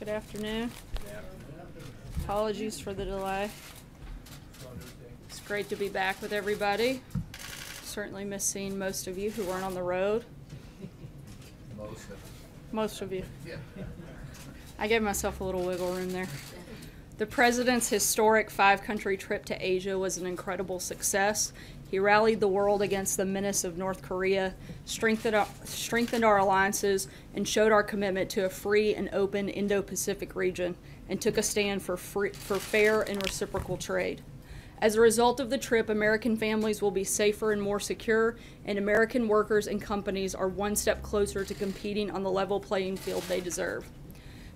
Good afternoon. Apologies for the delay. It's great to be back with everybody. Certainly miss seeing most of you who weren't on the road. Most of you. I gave myself a little wiggle room there. The President's historic 5-country trip to Asia was an incredible success. He rallied the world against the menace of North Korea, strengthened our alliances, and showed our commitment to a free and open Indo-Pacific region, and took a stand for fair and reciprocal trade. As a result of the trip, American families will be safer and more secure, and American workers and companies are one step closer to competing on the level playing field they deserve.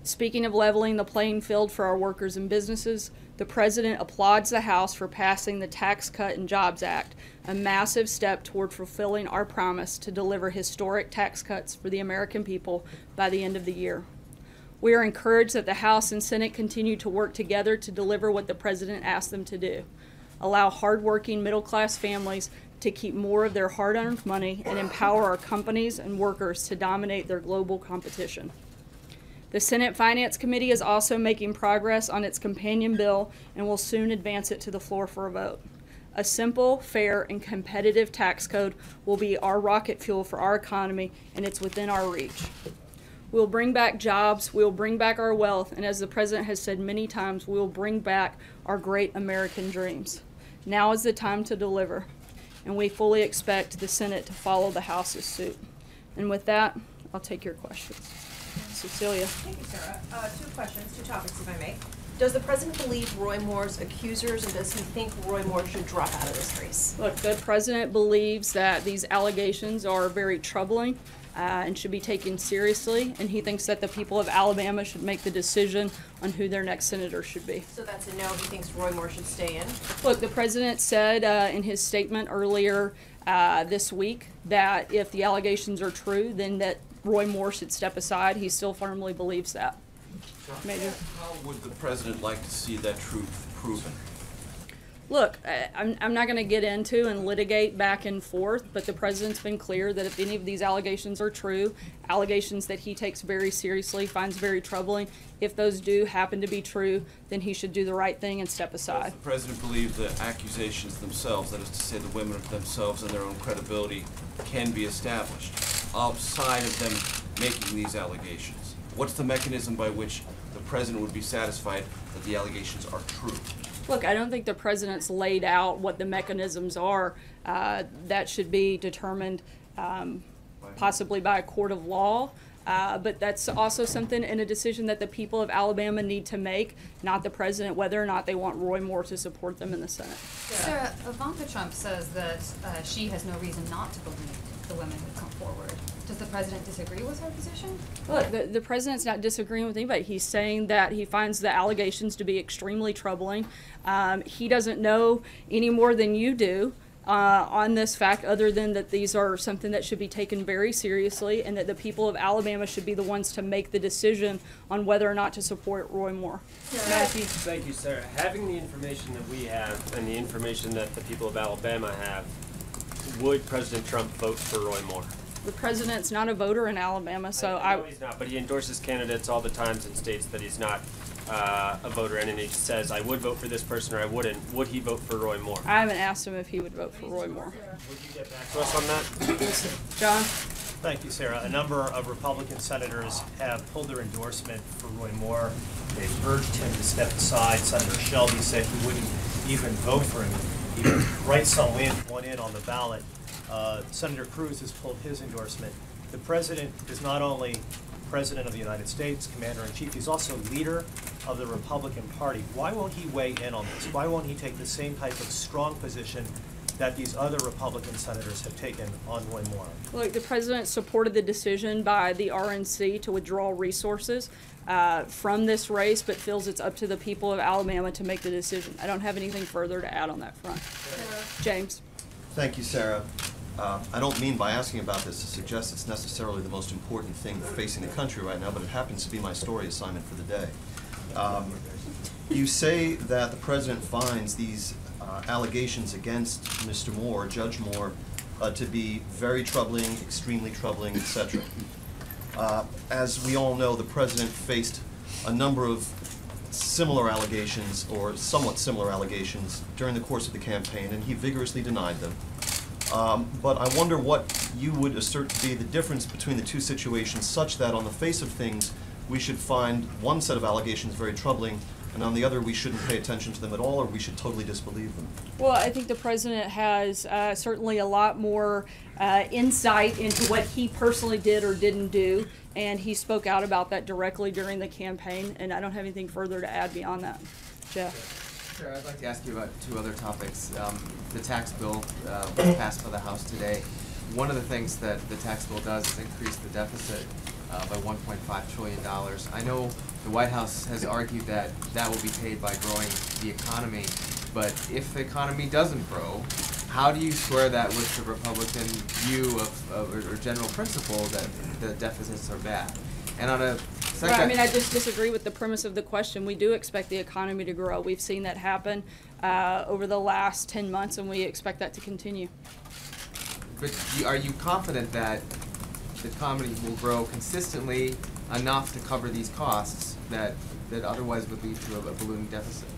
Speaking of leveling the playing field for our workers and businesses, the President applauds the House for passing the Tax Cut and Jobs Act, a massive step toward fulfilling our promise to deliver historic tax cuts for the American people by the end of the year. We are encouraged that the House and Senate continue to work together to deliver what the President asked them to do: allow hardworking middle-class families to keep more of their hard-earned money and empower our companies and workers to dominate their global competition. The Senate Finance Committee is also making progress on its companion bill and will soon advance it to the floor for a vote. A simple, fair, and competitive tax code will be our rocket fuel for our economy, and it's within our reach. We'll bring back jobs, we'll bring back our wealth, and as the President has said many times, we'll bring back our great American dreams. Now is the time to deliver, and we fully expect the Senate to follow the House's suit. And with that, I'll take your questions. Cecilia. Thank you, Sarah. Two questions, two topics, if I may. Does the President believe Roy Moore's accusers, and does he think Roy Moore should drop out of this race? Look, the President believes that these allegations are very troubling and should be taken seriously, and he thinks that the people of Alabama should make the decision on who their next senator should be. So that's a no, he thinks Roy Moore should stay in? Look, the President said in his statement earlier this week that if the allegations are true, then that Roy Moore should step aside. He still firmly believes that. Major. How would the President like to see that truth proven? Look, I'm not going to get into and litigate back and forth, but the President's been clear that if any of these allegations are true, allegations that he takes very seriously, finds very troubling, if those do happen to be true, then he should do the right thing and step aside. Does the President believe the accusations themselves, that is to say the women themselves and their own credibility, can be established outside of them making these allegations? What's the mechanism by which the President would be satisfied that the allegations are true? Look, I don't think the President's laid out what the mechanisms are. That should be determined possibly by a court of law. But that's also something in a decision that the people of Alabama need to make, not the President, whether or not they want Roy Moore to support them in the Senate. Sarah, Ivanka Trump says that she has no reason not to believe the women who come forward. Does the President disagree with her position? Look, the President's not disagreeing with anybody. He's saying that he finds the allegations to be extremely troubling. He doesn't know any more than you do on this fact, other than that these are something that should be taken very seriously, and that the people of Alabama should be the ones to make the decision on whether or not to support Roy Moore. Thank you, Sarah. Having the information that we have and the information that the people of Alabama have, would President Trump vote for Roy Moore? The President's not a voter in Alabama, so I know he's not, but he endorses candidates all the time and states that he's not a voter, and then he says, I would vote for this person or I wouldn't. Would he vote for Roy Moore? I haven't asked him if he would vote for Roy Moore. Would you get back to us on that? John? Thank you, Sarah. A number of Republican senators have pulled their endorsement for Roy Moore. They've urged him to step aside. Senator Shelby said he wouldn't even vote for him. He writes one in on the ballot. Senator Cruz has pulled his endorsement. The President is not only President of the United States, Commander-in-Chief, he's also leader of the Republican Party. Why won't he weigh in on this? Why won't he take the same type of strong position that these other Republican senators have taken on Roy Moore? Look, the President supported the decision by the RNC to withdraw resources from this race, but feels it's up to the people of Alabama to make the decision. I don't have anything further to add on that front. James. Thank you, Sarah. I don't mean by asking about this to suggest it's necessarily the most important thing facing the country right now, but it happens to be my story assignment for the day. You say that the President finds these allegations against Mr. Moore, Judge Moore, to be very troubling, extremely troubling, etc. As we all know, the President faced a number of similar allegations, or somewhat similar allegations, during the course of the campaign, and he vigorously denied them. But I wonder what you would assert to be the difference between the two situations, such that on the face of things, we should find one set of allegations very troubling, and on the other, we shouldn't pay attention to them at all, or we should totally disbelieve them. Well, I think the president has certainly a lot more insight into what he personally did or didn't do, and he spoke out about that directly during the campaign, and I don't have anything further to add beyond that. Jeff? Sure, I'd like to ask you about two other topics. The tax bill was passed by the House today. One of the things that the tax bill does is increase the deficit by $1.5 trillion. I know the White House has argued that that will be paid by growing the economy, but if the economy doesn't grow, how do you square that with the Republican view or general principle that the deficits are bad? And on a second... Right, I mean, I just disagree with the premise of the question. We do expect the economy to grow. We've seen that happen over the last 10 months, and we expect that to continue. But are you confident that the economy will grow consistently enough to cover these costs that otherwise would lead to a ballooning deficit?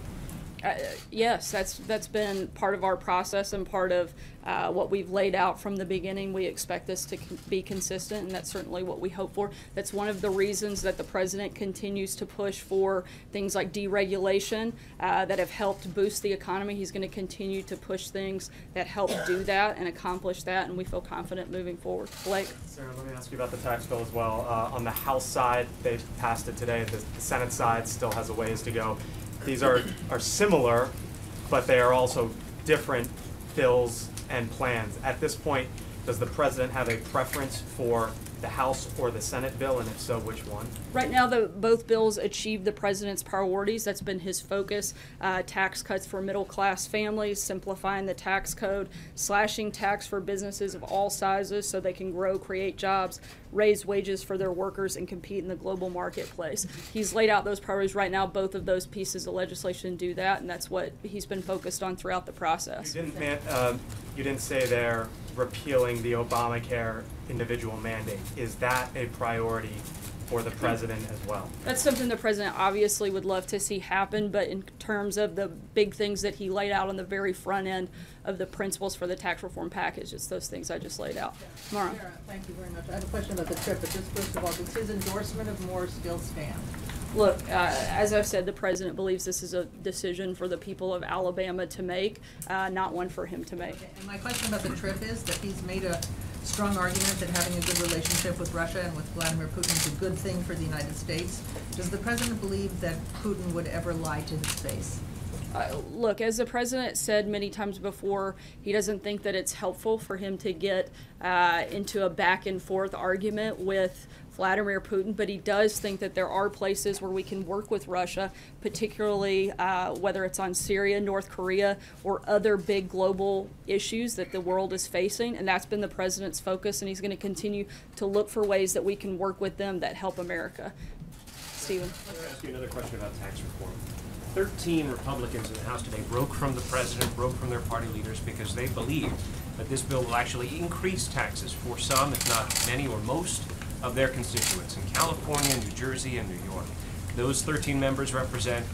Yes, that's been part of our process and part of what we've laid out from the beginning. We expect this to be consistent, and that's certainly what we hope for. That's one of the reasons that the president continues to push for things like deregulation that have helped boost the economy. He's going to continue to push things that help do that and accomplish that, and we feel confident moving forward. Blake? Sarah, let me ask you about the tax bill as well. On the House side, they passed it today. The Senate side still has a ways to go. These are similar, but they are also different bills and plans. At this point, does the president have a preference for the House or the Senate bill, and if so, which one? Right now, both bills achieve the president's priorities. That's been his focus. Tax cuts for middle-class families, simplifying the tax code, slashing tax for businesses of all sizes so they can grow, create jobs, raise wages for their workers, and compete in the global marketplace. He's laid out those priorities right now. Both of those pieces of legislation do that, and that's what he's been focused on throughout the process. You didn't say they're repealing the Obamacare individual mandate. Is that a priority for the president as well? That's something the president obviously would love to see happen, but in terms of the big things that he laid out on the very front end of the principles for the tax reform package, it's those things I just laid out. Mara. Sarah, thank you very much. I have a question about the trip, but just first of all, does his endorsement of Moore still stand? Look, as I've said, the president believes this is a decision for the people of Alabama to make, not one for him to make. Okay. And my question about the trip is that he's made a strong argument that having a good relationship with Russia and with Vladimir Putin is a good thing for the United States. Does the president believe that Putin would ever lie to his face? Look, as the president said many times before, he doesn't think that it's helpful for him to get into a back and forth argument with Vladimir Putin, but he does think that there are places where we can work with Russia, particularly whether it's on Syria, North Korea, or other big global issues that the world is facing, and that's been the president's focus, and he's going to continue to look for ways that we can work with them that help America. Stephen? Let me ask you another question about tax reform. 13 Republicans in the House today broke from the president, broke from their party leaders because they believe that this bill will actually increase taxes for some, if not many or most, of their constituents in California, New Jersey, and New York. Those 13 members represent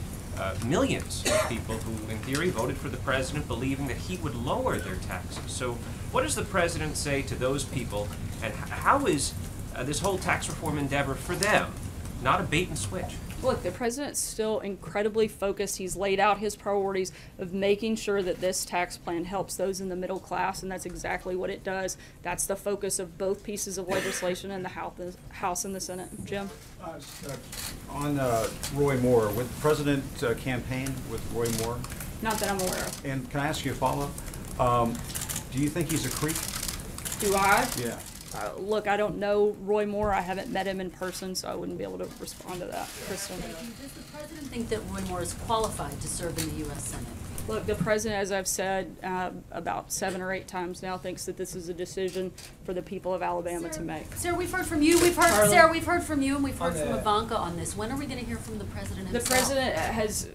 millions of people who, in theory, voted for the president believing that he would lower their taxes. So what does the president say to those people, and how is this whole tax reform endeavor for them not a bait and switch? Look, the president's still incredibly focused. He's laid out his priorities of making sure that this tax plan helps those in the middle class, and that's exactly what it does. That's the focus of both pieces of legislation in the House and the Senate. Jim? On Roy Moore, would the president campaign with Roy Moore? Not that I'm aware of. And can I ask you a follow-up? Do you think he's a creep? Do I? Yeah. Look, I don't know Roy Moore. I haven't met him in person, so I wouldn't be able to respond to that. Kristen? Does the president think that Roy Moore is qualified to serve in the U.S. Senate? Look, the president, as I've said about 7 or 8 times now, thinks that this is a decision for the people of Alabama to make. Sarah, we've heard from you. Sarah, we've heard from you, and we've heard from Ivanka on this. When are we going to hear from the president himself? The president has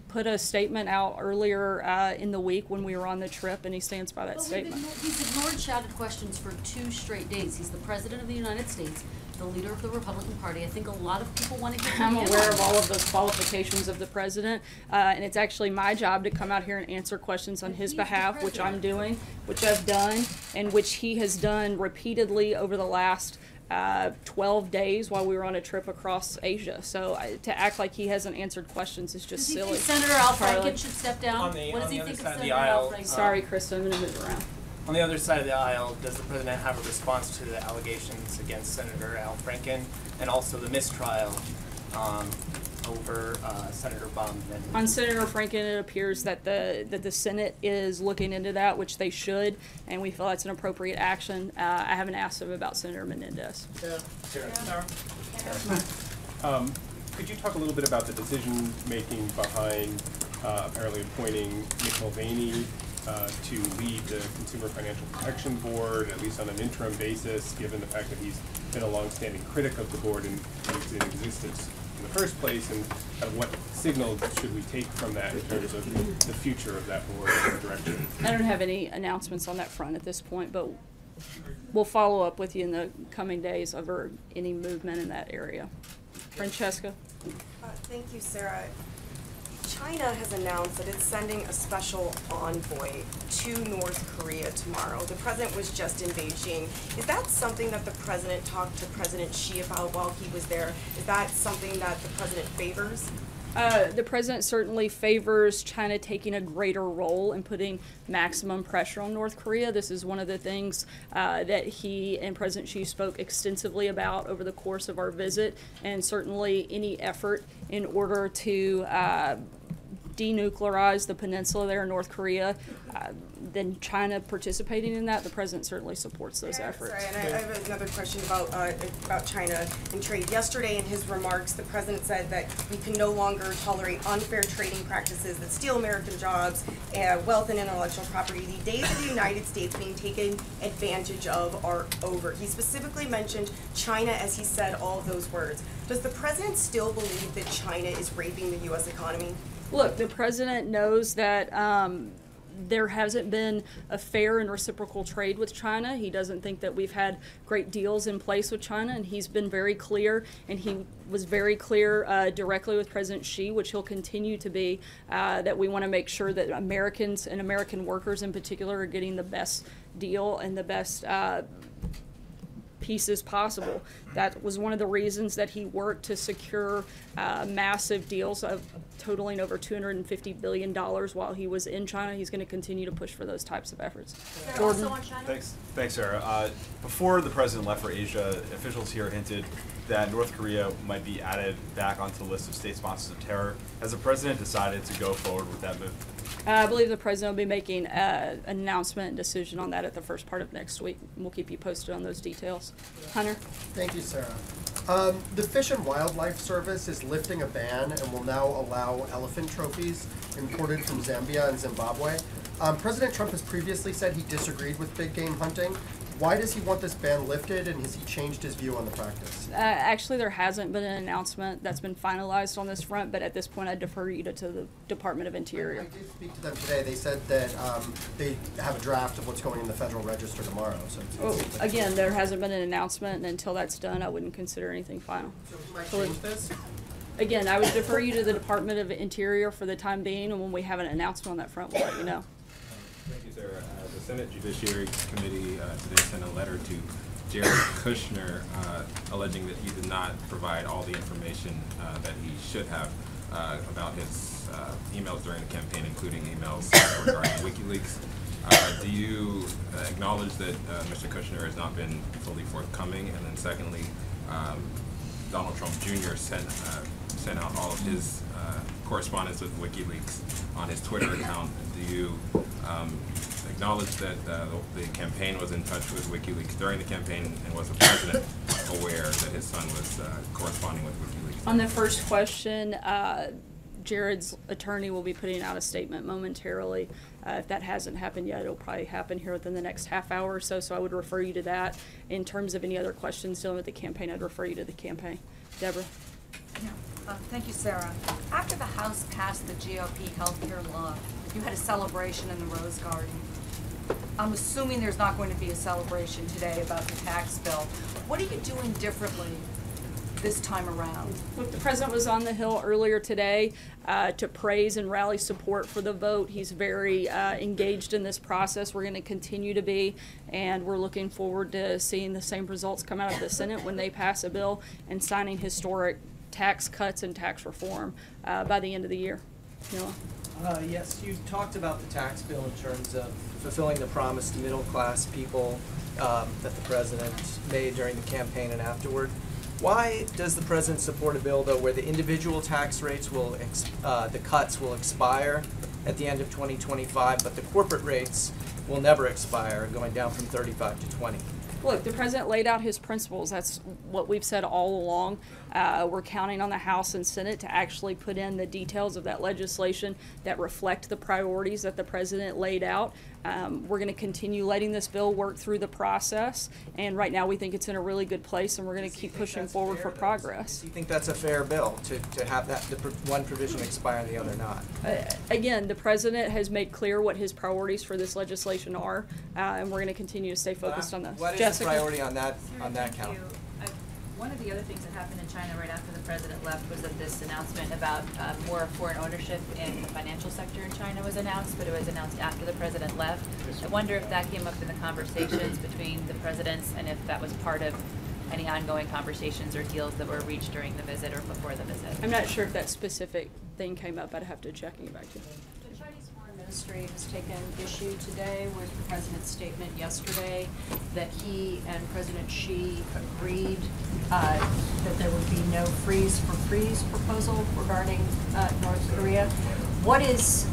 put a statement out earlier in the week when we were on the trip, and he stands by that statement. He's ignored shouted questions for 2 straight days. He's the president of the United States. the leader of the Republican Party. I think a lot of people want to hear I'm from him. aware of all of those qualifications of the president, and it's actually my job to come out here and answer questions on his He's the behalf, which I'm president. doing, which I've done, and which he has done repeatedly over the last 12 days while we were on a trip across Asia. So to act like he hasn't answered questions is just Does he silly. think Senator Al Charlie. Franken should step down? On the- What does on he the think other of side of the Senator Al aisle, Franken? Sorry, Krista, I'm gonna move around. On the other side of the aisle, does the president have a response to the allegations against Senator Al Franken and also the mistrial over Senator Baumann? On Senator Franken, it appears that the Senate is looking into that, which they should, and we feel that's an appropriate action. I haven't asked him about Senator Menendez. Could you talk a little bit about the decision-making behind apparently appointing Mick Mulvaney to lead the Consumer Financial Protection Board, at least on an interim basis, given the fact that he's been a longstanding critic of the board and its existence in the first place, and what signal should we take from that in terms of the future of that board and direction? I don't have any announcements on that front at this point, but we'll follow up with you in the coming days over any movement in that area. Francesca? Thank you, Sarah. China has announced that it's sending a special envoy to North Korea tomorrow. The president was just in Beijing. Is that something that the president talked to President Xi about while he was there? Is that something that the president favors? The president certainly favors China taking a greater role in putting maximum pressure on North Korea. This is one of the things that he and President Xi spoke extensively about over the course of our visit, and certainly any effort in order to denuclearize the peninsula there in North Korea, then China participating in that, the president certainly supports those efforts. Sorry, and I have another question about China and trade. Yesterday in his remarks, the president said that we can no longer tolerate unfair trading practices that steal American jobs, wealth and intellectual property. The days of the United States being taken advantage of are over. He specifically mentioned China as he said all of those words. Does the president still believe that China is raping the U.S. economy? Look, the president knows that there hasn't been a fair and reciprocal trade with China. He doesn't think that we've had great deals in place with China, and he's been very clear, and he was very clear directly with President Xi, which he'll continue to be, that we want to make sure that Americans and American workers in particular are getting the best deal and the best pieces possible. That was one of the reasons that he worked to secure massive deals of totaling over $250 billion while he was in China. He's going to continue to push for those types of efforts. Jordan? Thanks, Sarah. Before the president left for Asia, officials here hinted that North Korea might be added back onto the list of state sponsors of terror. Has the president decided to go forward with that move? I believe the president will be making an announcement and decision on that at the first part of next week. We'll keep you posted on those details. Hunter? Thank you, Sarah. The Fish and Wildlife Service is lifting a ban and will now allow elephant trophies imported from Zambia and Zimbabwe. President Trump has previously said he disagreed with big game hunting. Why does he want this ban lifted, and has he changed his view on the practice? Actually, there hasn't been an announcement that's been finalized on this front, but at this point I defer you to the Department of Interior. I did speak to them today. They said that they have a draft of what's going in the Federal Register tomorrow. So Again, there hasn't been an announcement, and until that's done, I wouldn't consider anything final. So he might change this? Again, I would defer you to the Department of Interior for the time being, and when we have an announcement on that front, we'll let you know. Thank you, Sarah. The Senate Judiciary Committee today sent a letter to Jared Kushner alleging that he did not provide all the information that he should have about his emails during the campaign, including emails regarding WikiLeaks. Do you acknowledge that Mr. Kushner has not been fully forthcoming? And then secondly, Donald Trump Jr. sent out all of his correspondence with WikiLeaks on his Twitter account. Do you acknowledge that the campaign was in touch with WikiLeaks during the campaign, and was the president aware that his son was corresponding with WikiLeaks? On the first question, Jared's attorney will be putting out a statement momentarily. If that hasn't happened yet, it'll probably happen here within the next half hour or so, so I would refer you to that. In terms of any other questions dealing with the campaign, I'd refer you to the campaign. Deborah? Yeah. Thank you, Sarah. After the House passed the GOP healthcare law, you had a celebration in the Rose Garden. I'm assuming there's not going to be a celebration today about the tax bill. What are you doing differently this time around? Look, the president was on the Hill earlier today to praise and rally support for the vote. He's very engaged in this process. We're going to continue to be, and we're looking forward to seeing the same results come out of the Senate when they pass a bill and signing historic tax cuts and tax reform by the end of the year. Yes, you talked about the tax bill in terms of fulfilling the promise to middle-class people that the president made during the campaign and afterward. Why does the president support a bill, though, where the individual tax rates will, the cuts will expire at the end of 2025, but the corporate rates will never expire, going down from 35 to 20? Look, the president laid out his principles. That's what we've said all along. We're counting on the House and Senate to actually put in the details of that legislation that reflect the priorities that the president laid out. We're going to continue letting this bill work through the process, and right now we think it's in a really good place, and we're going to keep pushing forward for progress. Do you think that's a fair bill, to have that one provision expire and the other not? Again, the president has made clear what his priorities for this legislation are, and we're going to continue to stay focused on this. What is the priority on that count? One of the other things that happened in China right after the president left was that this announcement about more foreign ownership in the financial sector in China was announced, but it was announced after the president left. I wonder if that came up in the conversations between the presidents and if that was part of any ongoing conversations or deals that were reached during the visit or before the visit. I'm not sure if that specific thing came up. I'd have to check and get back to you. The Chinese Foreign Ministry has taken issue today with the president's statement yesterday that he and President Xi agreed that there would be no freeze for freeze proposal regarding North Korea. What is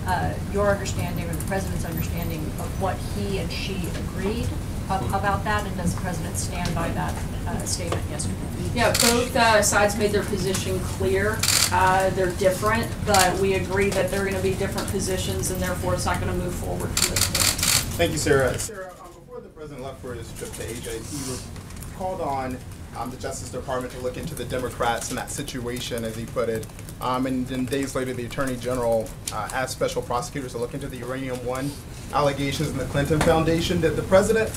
your understanding or the president's understanding of what he and Xi agreed about that, and does the president stand by that statement yesterday? Yeah, both sides made their position clear. They're different, but we agree that they're going to be different positions, and therefore it's not going to move forward from this point. Thank you, Sarah. Sarah, before the president left for his trip to Asia, he called on the Justice Department to look into the Democrats in that situation, as he put it. And then days later, the Attorney General asked special prosecutors to look into the Uranium One allegations in the Clinton Foundation. Did the president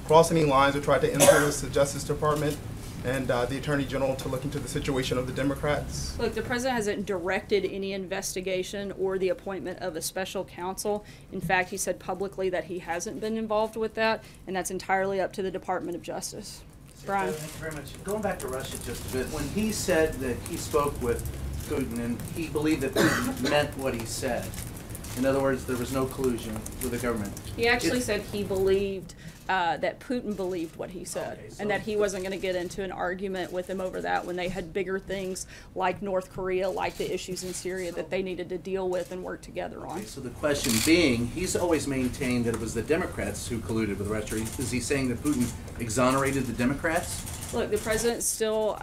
cross any lines or try to influence the Justice Department and the Attorney General to look into the situation of the Democrats? Look, the president hasn't directed any investigation or the appointment of a special counsel. In fact, he said publicly that he hasn't been involved with that, and that's entirely up to the Department of Justice. Brian. Thank you very much. Going back to Russia just a bit, when he said that he spoke with Putin and he believed that Putin meant what he said, in other words, there was no collusion with the government. He actually said he believed that Putin believed what he said, and that he wasn't going to get into an argument with him over that when they had bigger things like North Korea, like the issues in Syria that they needed to deal with and work together on. So the question being, he's always maintained that it was the Democrats who colluded with Russia. Is he saying that Putin exonerated the Democrats? Look, the president still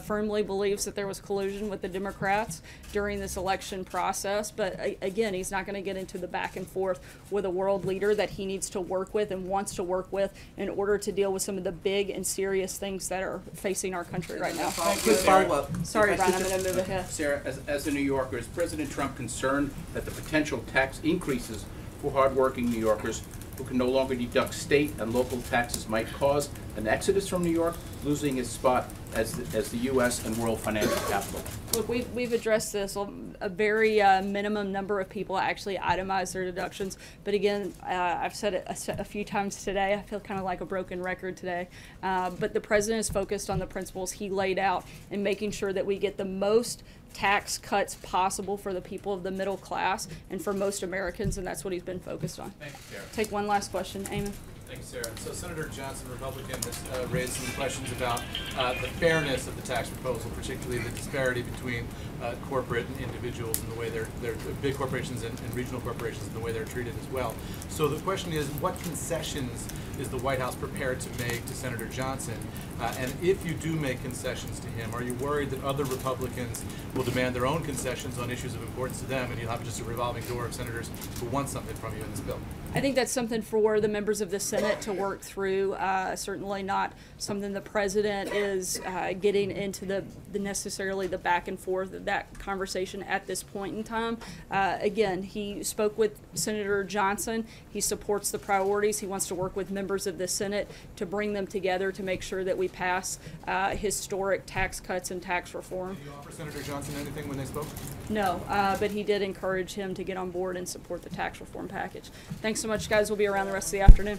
firmly believes that there was collusion with the Democrats during this election process, but again, he's not going to get into the back and forth with a world leader that he needs to work with and wants to work with in order to deal with some of the big and serious things that are facing our country right now. Quick follow-up. Sorry, Brian, I'm going to move ahead. Sarah, as a New Yorker, is President Trump concerned that the potential tax increases for hardworking New Yorkers who can no longer deduct state and local taxes might cause an exodus from New York, losing its spot as the U.S. and world financial capital? Look, we've addressed this. A very minimum number of people actually itemize their deductions. But again, I've said it a few times today. I feel kind of like a broken record today. But the president is focused on the principles he laid out and making sure that we get the most tax cuts possible for the people of the middle class and for most Americans, and that's what he's been focused on. Thank you, Sarah. Take one last question, Eamon. Thank you, Sarah. So Senator Johnson, Republican, has raised some questions about the fairness of the tax proposal, particularly the disparity between corporate and individuals and the way they're big corporations and regional corporations and the way they're treated as well. So the question is, what concessions is the White House prepared to make to Senator Johnson? And if you do make concessions to him, are you worried that other Republicans will demand their own concessions on issues of importance to them, and you'll have just a revolving door of senators who want something from you in this bill? I think that's something for the members of the Senate to work through. Certainly not something the president is getting into the necessarily the back and forth of that conversation at this point in time. Again, he spoke with Senator Johnson. He supports the priorities. He wants to work with members of the Senate to bring them together to make sure that we pass historic tax cuts and tax reform. Did you offer Senator Johnson anything when they spoke? No, but he did encourage him to get on board and support the tax reform package. Thanks so much, guys. We'll be around the rest of the afternoon.